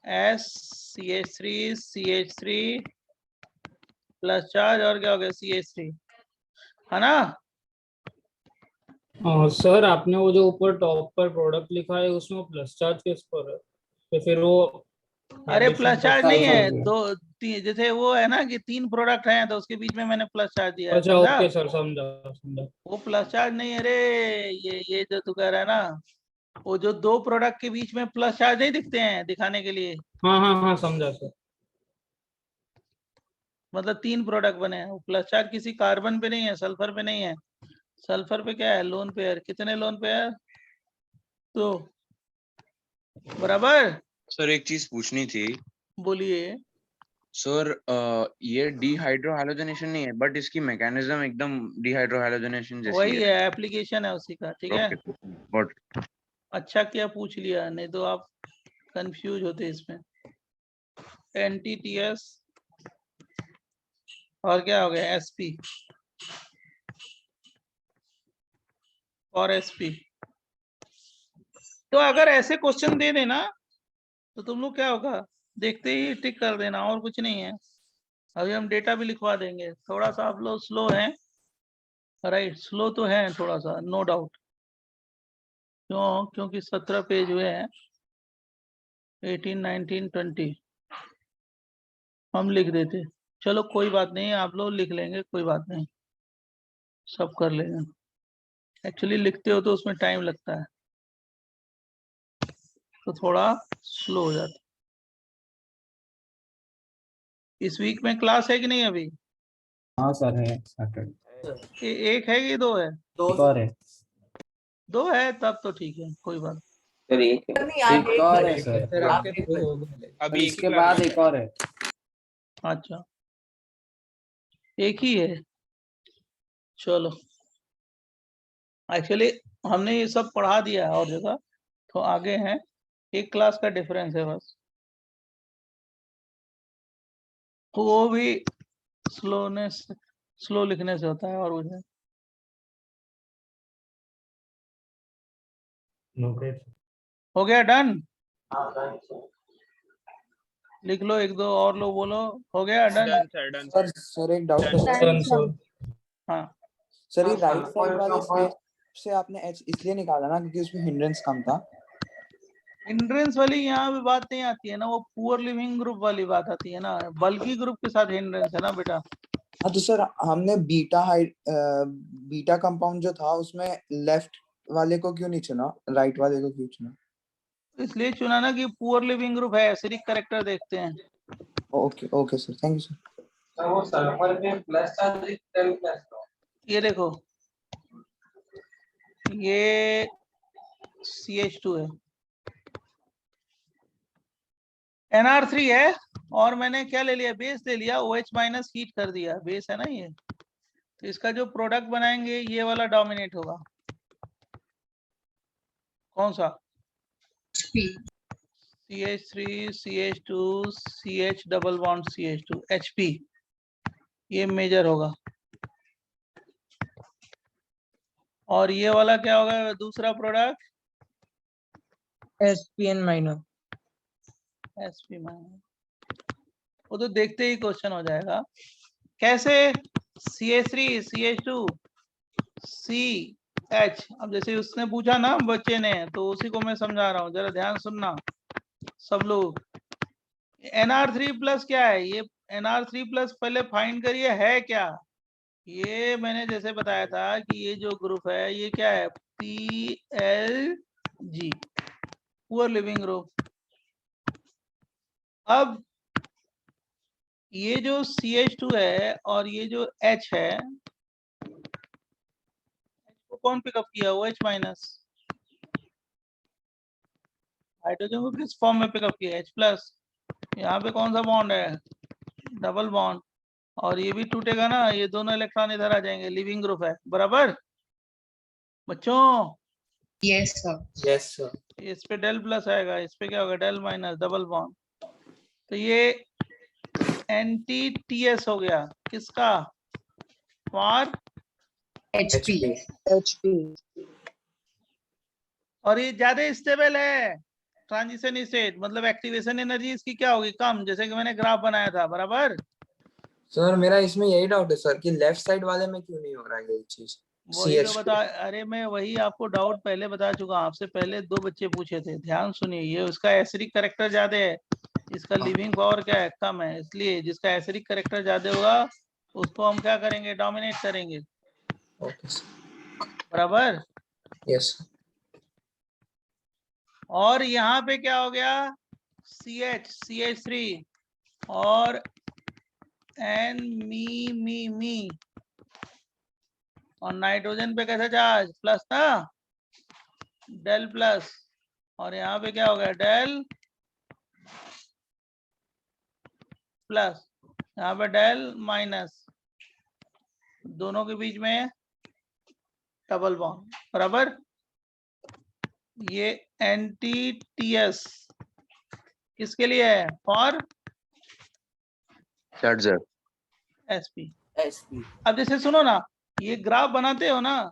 S CH3 प्लस चार्ज, और क्या हो गया? CH3, है ना? सर आपने वो जो ऊपर टॉप पर प्रोडक्ट लिखा है उसमें प्लस चार्ज किस पर है? तो फिर वो अरे प्लस चार्ज नहीं है, सल्फर। दो जैसे वो है ना कि 3 प्रोडक्ट हैं तो उसके बीच में मैंने प्लस चार्ज दिया है, अच्छा समझा? ओके सर, समझा समझा। वो प्लस चार्ज नहीं है रे। ये जो तू कह रहा है ना, वो जो 2 प्रोडक्ट के बीच में प्लस चार्ज नहीं दिखते हैं दिखाने के लिए, हाँ हाँ हाँ समझा सर। मतलब 3 प्रोडक्ट बने हैं। वो प्लस चार्ज किसी कार्बन पे नहीं है, सल्फर पे नहीं है। सल्फर पे क्या है? Lone pair. कितने लोन पेयर? तो बराबर। सर एक चीज पूछनी थी। बोलिए। सर ये डिहाइड्रो हैलोजनेशन नहीं है, बट इसकी मैकेनिज्म एकदम डिहाइड्रो हैलोजनेशन जैसी वही है। है, एप्लीकेशन है उसी का, ठीक है। बट अच्छा किया पूछ लिया, नहीं तो आप कंफ्यूज होते इसमें। NTTS और क्या हो गया? SP और SP। तो अगर ऐसे क्वेश्चन दे देना तो तुम लोग क्या होगा, देखते ही टिक कर देना, और कुछ नहीं है। अभी हम डेटा भी लिखवा देंगे। थोड़ा सा आप लोग स्लो हैं, राइट? स्लो तो है थोड़ा सा, नो डाउट। क्यों? क्योंकि 17 पेज हुए हैं। 18 19 20 हम लिख देते। चलो कोई बात नहीं, आप लोग लिख लेंगे, कोई बात नहीं, सब कर लेंगे। एक्चुअली लिखते हो तो उसमें टाइम लगता है, तो थोड़ा स्लो हो जाता। इस वीक में क्लास है कि नहीं अभी? हाँ सर है सैटरडे। एक है कि 2 है? एक और है। 2 है, तब तो ठीक है, कोई बात सर एक नहीं, आप एक और है बजे। सर। आप एक बजे। और इसके बाद एक और है। नहीं। अच्छा, एक ही है, चलो एक्चुअली हमने ये सब पढ़ा दिया है और जगह, तो आगे है, एक क्लास का डिफरेंस है बस, तो वो भी स्लो लिखने से होता है और कुछ नहीं। हो गया डन? लिख लो, एक दो और लोग बोलो। हो गया डन? सर एक डाउट है सर। हाँ सर ये राइट साइड वाले स्पेस से आपने एच इसलिए निकाला ना क्योंकि उसमें हिंड्रेंस कम था। हिंड्रेंस वाली यहाँ पे बात नहीं आती है ना, वो पुअर लिविंग ग्रुप वाली बात आती है ना, बल्कि ग्रुप के साथ हिंड्रेंस है ना बेटा। हाँ तो सर हमने बीटा कंपाउंड जो था उसमें लेफ्ट वाले को क्यों नहीं चुना, राइट वाले को क्यों चुना? इसलिए चुना ना कि पुअर लिविंग ग्रुप है, एसिडिक कैरेक्टर देखते हैं। Okay okay sir, thank you sir. Sir वो सल्फर में प्लस चार्ज टेल प्लस ये देखो, ये CH2 है, NR3 है, और मैंने क्या ले लिया, बेस ले लिया, OH माइनस हीट कर दिया, बेस है ना ये, तो इसका जो प्रोडक्ट बनाएंगे ये वाला डोमिनेट होगा। कौन सा? CH3 CH2 CH double bond CH2 HP, ये मेजर होगा। और ये वाला क्या होगा दूसरा product? SPN minor. SP minor, वो तो देखते ही क्वेश्चन हो जाएगा। कैसे? CH3 CH2 CH, अब जैसे उसने पूछा ना बच्चे ने, तो उसी को मैं समझा रहा हूँ, जरा ध्यान सुनना सब लोग। NR3 प्लस क्या है? ये NR3 प्लस पहले फाइंड करिए है क्या। ये मैंने जैसे बताया था कि ये जो ग्रुप है ये क्या है, PLG, पुअर लिविंग ग्रुप। अब ये जो CH2 है और ये जो H है, को कौन पिकअप किया? OH minus. हाइड्रोजन को किस फॉर्म में पिकअप किया? H plus. यहाँ पे कौन सा बॉन्ड है? डबल बॉन्ड, और ये भी टूटेगा ना, ये दोनों इलेक्ट्रॉन इधर आ जाएंगे, लिविंग ग्रुप है, बराबर बच्चों? Yes sir. Yes sir. इस पे डेल प्लस आएगा, इस पे क्या होगा, डेल माइनस, डबल बॉन्ड। तो ये NTTS हो गया, किसका? For HP। और ये ज्यादा स्टेबल है, ट्रांजिशन स्टेट, मतलब एक्टिवेशन एनर्जी इसकी क्या होगी, कम, जैसे कि मैंने ग्राफ बनाया था, बराबर। सर मेरा इसमें यही डाउट है सर कि लेफ्ट साइड वाले में क्यों नहीं हो रहा है ये चीज। वही तो बता, अरे मैं वही आपको डाउट पहले बता चुका, आपसे पहले 2 बच्चे पूछे थे, ध्यान सुनिए। ये उसका एसिडिक कैरेक्टर ज्यादा है, इसका लिविंग पावर क्या है, कम है, इसलिए जिसका एसिडिक कैरेक्टर ज्यादा होगा उसको हम क्या करेंगे, डोमिनेट करेंगे, बराबर। यस। और यहाँ पे क्या हो गया, CH3 और N और नाइट्रोजन पे कैसा चार्ज, प्लस था, डेल प्लस, और यहाँ पे क्या हो गया, डेल प्लस, यहाँ पे डेल माइनस, दोनों के बीच में डबल बॉन्ड, बराबर। ये NTTS किसके लिए है? For SP। अब जैसे सुनो ना, ये ग्राफ बनाते हो ना,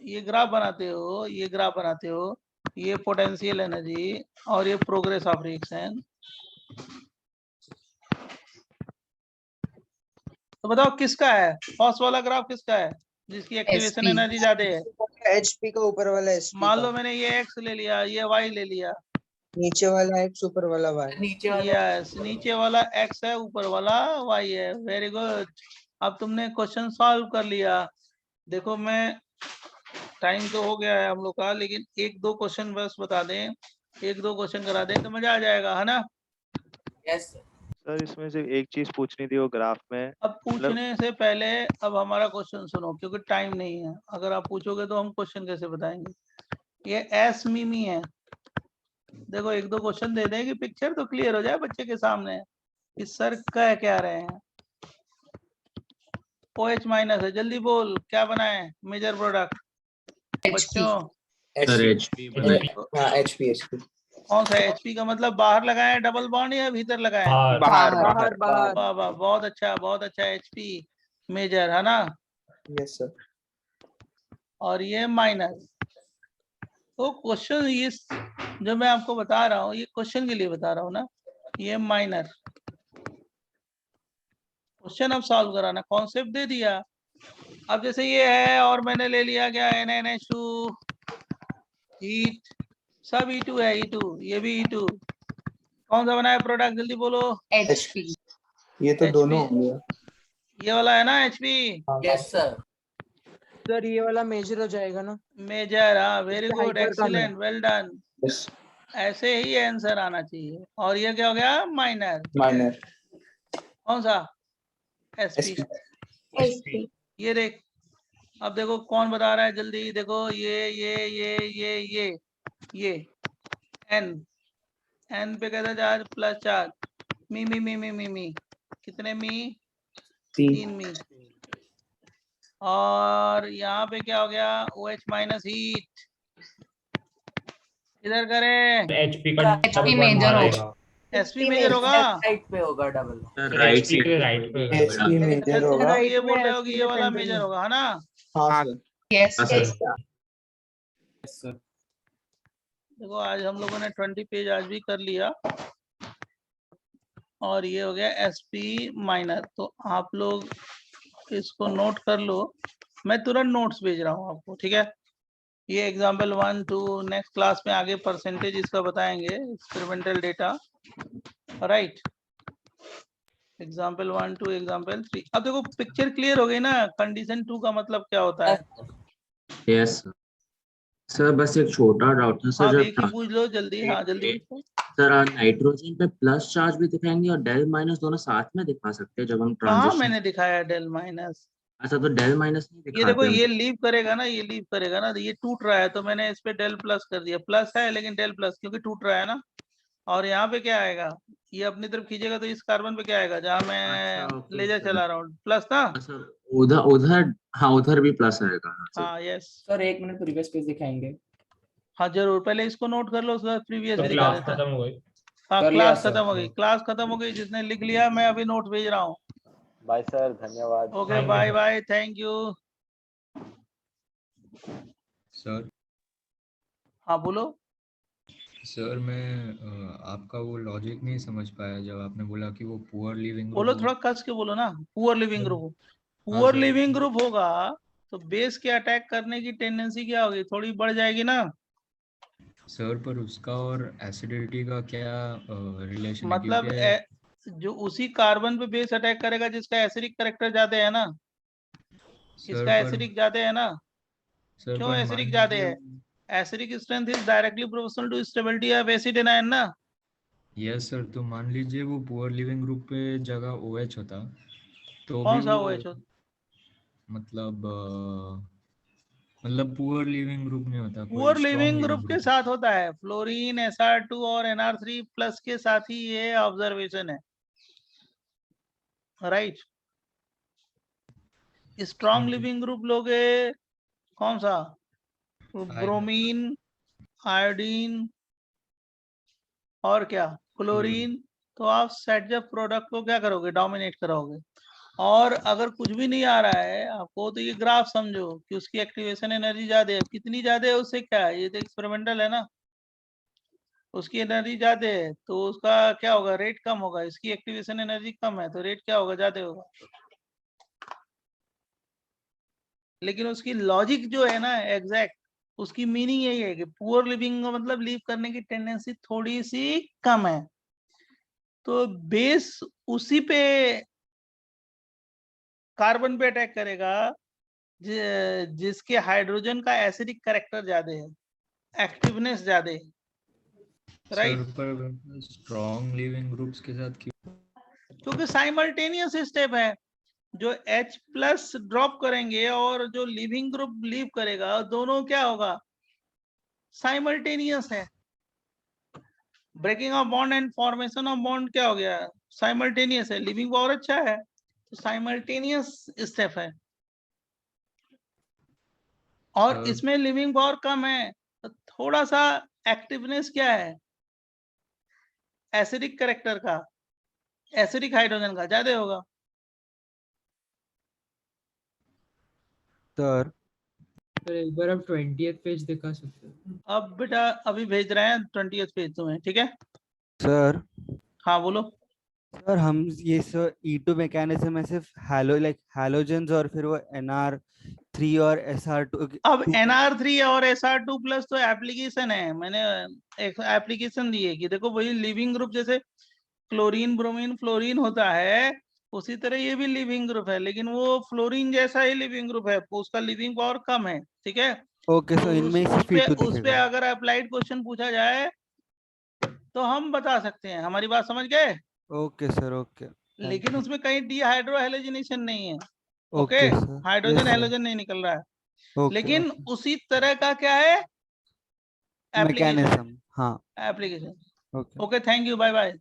ये ग्राफ बनाते हो, ये ग्राफ बनाते हो, ये पोटेंशियल एनर्जी और ये प्रोग्रेस ऑफ रिएक्शन, तो बताओ किसका है? फर्स्ट वाला ग्राफ किसका है, जिसकी एक्टिवेशन एनर्जी ज्यादा है? HP का ऊपर वाला SP मान लो मैंने ये X ले लिया, ये Y ले लिया, नीचे वाला X ऊपर वाला Y। यस, नीचे वाला X है, ऊपर वाला Y है, वेरी गुड। अब तुमने क्वेश्चन सॉल्व कर लिया। देखो मैं, टाइम तो हो गया है हम लोग का, लेकिन 1-2 क्वेश्चन बस बता दें, 1-2 क्वेश्चन करा दें तो मजा आ जाएगा, है ना? यस सर इसमें से एक चीज पूछनी थी वो ग्राफ में। अब पूछने से पहले अब हमारा क्वेश्चन सुनो, क्योंकि टाइम नहीं है, अगर आप पूछोगे तो हम क्वेश्चन कैसे बताएंगे। ये एस मिमी है, देखो 1-2 क्वेश्चन दे दें कि पिक्चर तो क्लियर हो जाए बच्चे के सामने कि सर कह क्या रहे हैं। OH माइनस है, जल्दी बोल क्या बनाए मेजर प्रोडक्ट? बच्चों सर HP हाँ HP कौन सा HP का मतलब बाहर लगाए डबल बॉन्ड या भीतर लगाए? बाहर बाहर बाहर वाह वाह, बहुत अच्छा HP मेजर है ना। Yes sir. और ये माइनस। तो क्वेश्चन ये जो मैं आपको बता रहा हूँ ये क्वेश्चन के लिए बता रहा हूँ ना, ये माइनर क्वेश्चन अब सॉल्व कराना, कॉन्सेप्ट दे दिया। अब जैसे ये है और मैंने ले लिया क्या NaNH2 हीट, सब E2 है, E2 ये भी E2, कौन सा बना है प्रोडक्ट जल्दी बोलो? HP। ये तो HP दोनों हो गया। ये वाला है ना HP? Yes sir. सर ये वाला मेजर हो जाएगा ना? मेजर, हाँ वेरी इससे गुड, hyper कम है। Excellent, well done. यस ऐसे ही आंसर आना चाहिए। और ये क्या हो गया? माइनर। माइनर कौन सा? SP। SP। ये देख, अब देखो कौन बता रहा है जल्दी देखो, ये N पे कैसा चार्ज? Plus charge. मी कितने मी? 3 मी। और यहाँ पे क्या हो गया? OH minus heat. इधर करें, HP का HP मेजर होगा। SP मेजर होगा। राइट पे होगा डबल। राइट HP के राइट पे होगा। HP मेजर होगा। ये बोल रहे हो कि ये वाला मेजर होगा, है ना? हाँ सर। Yes sir. देखो आज हम लोगों ने 20 पेज आज भी कर लिया और ये हो गया SP माइनर। तो आप लोग इसको नोट कर लो, मैं तुरंत नोट्स भेज रहा हूँ आपको, ठीक है? ये एग्जाम्पल 1 2 नेक्स्ट क्लास में आगे परसेंटेज इसका बताएंगे, experimental data, right? Example 1 2 example 3। अब देखो पिक्चर क्लियर हो गई ना, कंडीशन 2 का मतलब क्या होता है? यस सर, बस एक छोटा डाउट था सर, आप जब एक ही पूछ लो जल्दी, हाँ जल्दी पूछो। सर नाइट्रोजन पे प्लस चार्ज भी दिखाएंगे और डेल माइनस दोनों साथ में दिखा सकते हैं जब हम कहाँ ट्रांजिशन? मैंने दिखाया डेल माइनस? अच्छा, तो डेल माइनस नहीं ये देखो दिखाते ये हम? लीव करेगा ना, ये लीव करेगा ना, तो ये टूट रहा है तो मैंने इस पे डेल प्लस कर दिया, प्लस है लेकिन डेल प्लस क्योंकि टूट रहा है ना। और यहाँ पे क्या आएगा? ये अपनी तरफ खींचेगा तो इस कार्बन पे क्या आएगा जहाँ मैं अच्छा, ओके लेजर सर। चला रहा हूँ? प्लस था। सर उधर उधर हाँ, उधर भी प्लस आएगा। हाँ सर। हाँ yes sir 1 minute previous page दिखाएंगे। हाँ जरूर, पहले इसको नोट कर लो, उसके बाद प्रीवियस तो भी दिखा क्लास देता है। खत्म हो गई। हाँ कर लिया क्लास सर। खत्म हो गई, क्लास खत्म हो गई, जिसने लिख लिया मैं अभी नोट भेज रहा हूँ। बाय सर, धन्यवाद। Okay Thank you, bye sir. Bye, thank you. Sir हाँ बोलो। सर मैं आपका वो लॉजिक नहीं समझ पाया जब आपने बोला कि वो पुअर लिविंग बोलो, ग्रुप थोड़ा कस के बोलो ना। पुअर लिविंग ग्रुप, हाँ पुअर सर। लिविंग ग्रुप होगा तो बेस के अटैक करने की टेंडेंसी क्या होगी? थोड़ी बढ़ जाएगी ना। सर पर उसका और एसिडिटी का क्या रिलेशन है? मतलब क्योंकि जो उसी कार्बन पे बेस अटैक करेगा जिसका एसिडिक करेक्टर ज्यादा है ना, सर इसका पर एसिडिक ज्यादा है ना। सर क्यों पर मान एसिडिक ज्यादा लीजिए है? Acidic strength is directly proportional to stability of acid anion ना। यस सर, तो मान लीजिए वो पुअर लिविंग ग्रुप पे जगह OH होता तो भी कौन सा वो OH? मतलब मतलब पुअर लिविंग ग्रुप नहीं होता, कोई poor strong leaving group living के ग्रुप। साथ होता है फ्लोरीन, Sr2 और Nr3 प्लस के साथ ही ये ऑब्जर्वेशन है, राइट? स्ट्रॉन्ग लिविंग ग्रुप लोगे कौन सा? ब्रोमीन, आयोडीन और क्या? क्लोरीन। तो आप सेटजअप प्रोडक्ट को क्या करोगे? डोमिनेट करोगे। और अगर कुछ भी नहीं आ रहा है आपको तो ये ग्राफ समझो कि उसकी एक्टिवेशन एनर्जी ज्यादा है। कितनी ज्यादा है उससे क्या है? ये तो एक्सपेरिमेंटल है ना। उसकी एनर्जी ज्यादा है तो उसका क्या होगा? रेट कम होगा। इसकी एक्टिवेशन एनर्जी कम है तो रेट क्या होगा? ज्यादा होगा। लेकिन उसकी लॉजिक जो है ना एग्जैक्ट, उसकी मीनिंग यही है कि पुअर लिविंग का मतलब लीव करने की टेंडेंसी थोड़ी सी कम है, तो बेस उसी पे कार्बन पे अटैक करेगा जिसके हाइड्रोजन का एसिडिक करेक्टर ज्यादा है, एक्टिवनेस ज्यादा है, राइट? सर पर स्ट्रॉन्ग लिविंग ग्रुप्स के साथ क्यों? क्योंकि साइमल्टेनियस स्टेप है। जो H प्लस ड्रॉप करेंगे और जो लिविंग ग्रुप लीव करेगा, दोनों क्या होगा? साइमल्टेनियस है। Breaking of bond and formation of bond क्या हो गया? साइमल्टेनियस है। लिविंग पावर अच्छा है तो साइमल्टेनियस स्टेप है। और सर इसमें लिविंग पावर कम है, तो थोड़ा सा एक्टिवनेस क्या है एसिडिक करेक्टर का, एसिडिक हाइड्रोजन का ज्यादा होगा। सर सर एक बार आप 20th पेज दिखा सकते हो? अब बेटा अभी भेज रहे हैं 20th पेज तुम्हें, ठीक है। सर हाँ बोलो। सर हम ये सर E2 मैकेनिज्म में सिर्फ हैलोजेंस और फिर वो NR3 और SR2 अब NR3 और SR2 प्लस तो एप्लीकेशन है, मैंने एक एप्लीकेशन दी है कि देखो वही लिविंग ग्रुप, जैसे क्लोरीन ब्रोमीन फ्लोरीन होता है उसी तरह ये भी लिविंग ग्रुप है, लेकिन वो फ्लोरीन जैसा ही लिविंग ग्रुप है, उसका लिविंग पावर कम है, ठीक है। ओके तो सर इनमें उस सिर्फ पे E2 उस पे दिखेगा। अगर अप्लाइड क्वेश्चन पूछा जाए तो हम बता सकते हैं, हमारी बात समझ गए। ओके सर ओके लेकिन उसमें कहीं डीहाइड्रोहेलोजिनेशन नहीं है, okay, okay sir yes hydrogen sir halogen नहीं निकल रहा है, ओके लेकिन उसी तरह का क्या है एप्लीकेशन, मैकेनिज्म हाँ application. Okay okay thank you, bye bye.